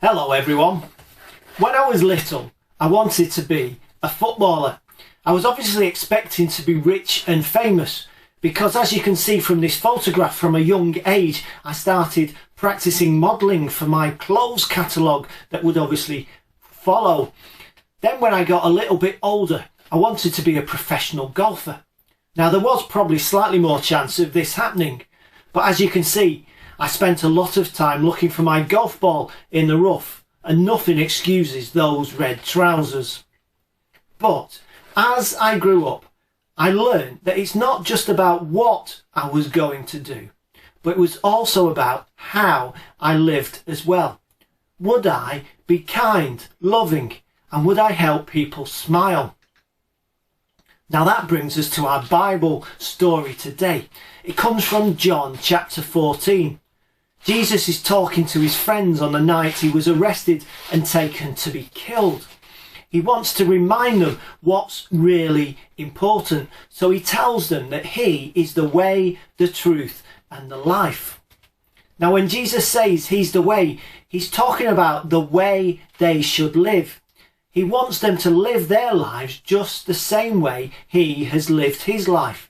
Hello everyone. When I was little, I wanted to be a footballer. I was obviously expecting to be rich and famous because, as you can see from this photograph, from a young age I started practicing modelling for my clothes catalogue that would obviously follow. Then when I got a little bit older, I wanted to be a professional golfer. Now there was probably slightly more chance of this happening, but as you can see, I spent a lot of time looking for my golf ball in the rough, and nothing excuses those red trousers. But as I grew up, I learned that it's not just about what I was going to do, but it was also about how I lived as well. Would I be kind, loving, and would I help people smile? Now that brings us to our Bible story today. It comes from John chapter 14. Jesus is talking to his friends on the night he was arrested and taken to be killed. He wants to remind them what's really important. So he tells them that he is the way, the truth, and the life. Now when Jesus says he's the way, he's talking about the way they should live. He wants them to live their lives just the same way he has lived his life.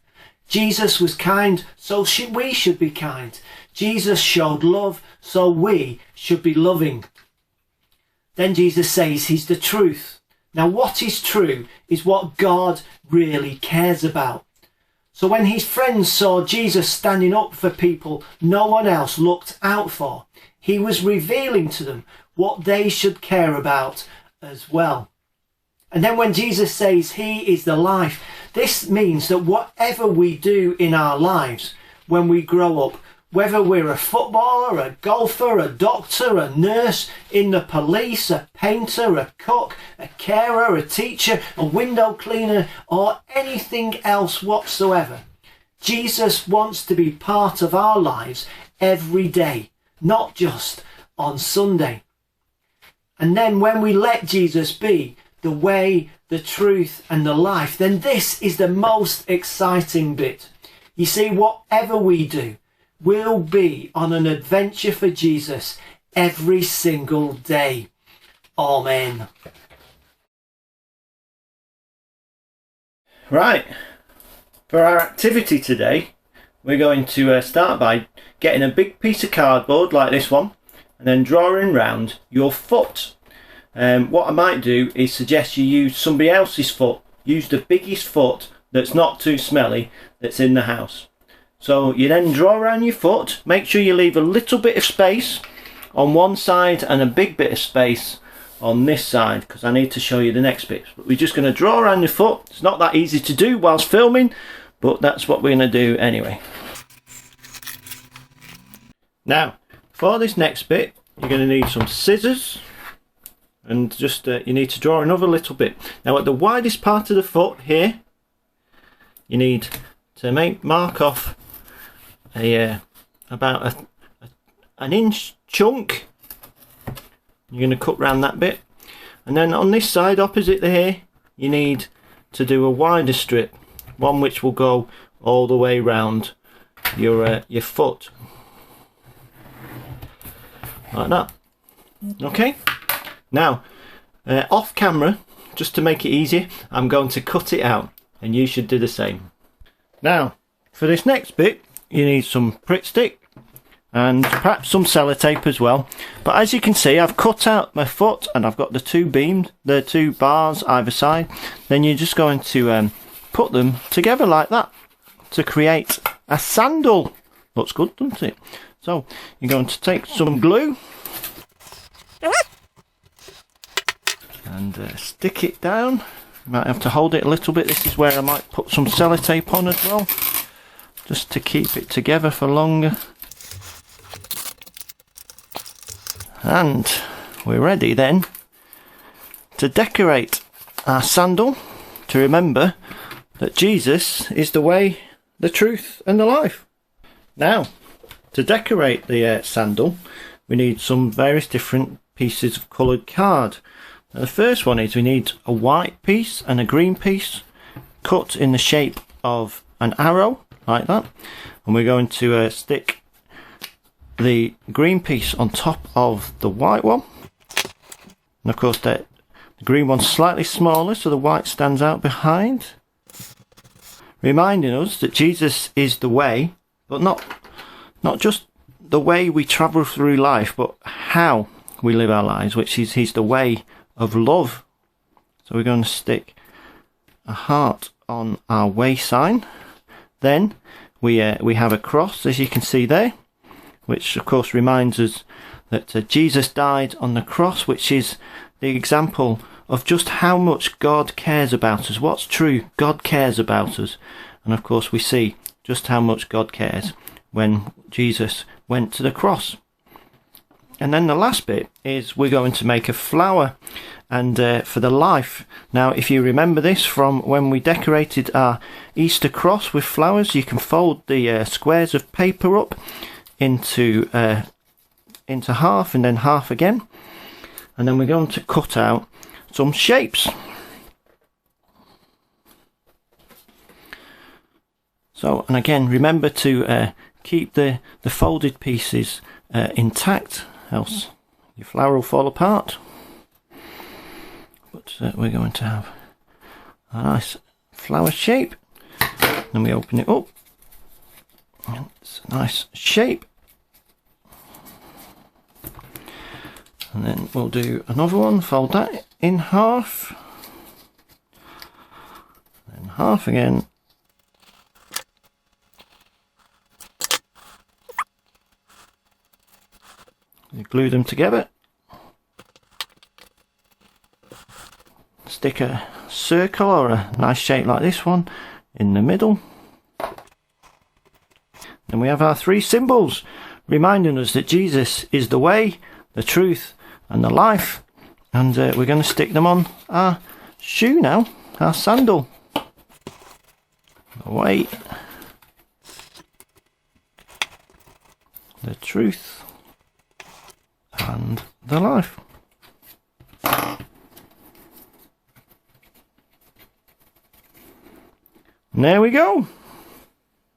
Jesus was kind, so we should be kind. Jesus showed love, so we should be loving. Then Jesus says he's the truth. Now what is true is what God really cares about. So when his friends saw Jesus standing up for people no one else looked out for, he was revealing to them what they should care about as well. And then when Jesus says he is the life, this means that whatever we do in our lives when we grow up, whether we're a footballer, a golfer, a doctor, a nurse, in the police, a painter, a cook, a carer, a teacher, a window cleaner, or anything else whatsoever, Jesus wants to be part of our lives every day, not just on Sunday. And then when we let Jesus be the way, the truth, and the life, then this is the most exciting bit. You see, whatever we do, we'll be on an adventure for Jesus every single day. Amen. Right, for our activity today, we're going to start by getting a big piece of cardboard like this one and then drawing round your foot. What I might do is suggest you use somebody else's foot. Use the biggest foot that's not too smelly that's in the house. So you then draw around your foot, make sure you leave a little bit of space on one side and a big bit of space on this side, because I need to show you the next bit. But we're just going to draw around your foot. It's not that easy to do whilst filming, but that's what we're going to do anyway. Now, for this next bit, you're going to need some scissors, and just you need to draw another little bit. Now at the widest part of the foot here, you need to mark off about an inch chunk. You're going to cut round that bit, and then on this side opposite here you need to do a wider strip, one which will go all the way round your foot like that. Okay, now off camera, just to make it easier, I'm going to cut it out, and you should do the same. Now for this next bit you need some Pritt stick and perhaps some sellotape as well. But as you can see, I've cut out my foot and I've got the two bars either side. Then you're just going to put them together like that to create a sandal. Looks good, doesn't it? So you're going to take some glue and stick it down. You might have to hold it a little bit. This is where I might put some sellotape on as well, just to keep it together for longer. And we're ready then to decorate our sandal, to remember that Jesus is the way, the truth, and the life. Now, to decorate the sandal, we need some various different pieces of coloured card. Now, the first one is we need a white piece and a green piece cut in the shape of an arrow like that, and we're going to stick the green piece on top of the white one, And of course the green one's slightly smaller, so the white stands out behind, reminding us that Jesus is the way, but not just the way we travel through life, but how we live our lives, which is he's the way of love. So we're going to stick a heart on our way sign. Then we have a cross, as you can see there, which of course reminds us that Jesus died on the cross, which is the example of just how much God cares about us. What's true? God cares about us. And of course we see just how much God cares when Jesus went to the cross. And then the last bit is we're going to make a flower, and for the life. Now, if you remember this from when we decorated our Easter cross with flowers, you can fold the squares of paper up into half and then half again. And then we're going to cut out some shapes. So, and again, remember to keep the folded pieces intact, else your flower will fall apart. But we're going to have a nice flower shape. Then we open it up, and it's a nice shape. And then we'll do another one, fold that in half, then half again. You glue them together, stick a circle or a nice shape like this one in the middle. Then we have our three symbols, reminding us that Jesus is the way, the truth and the life. And we're going to stick them on our shoe now, our sandal. The way, the truth and the life. And there we go.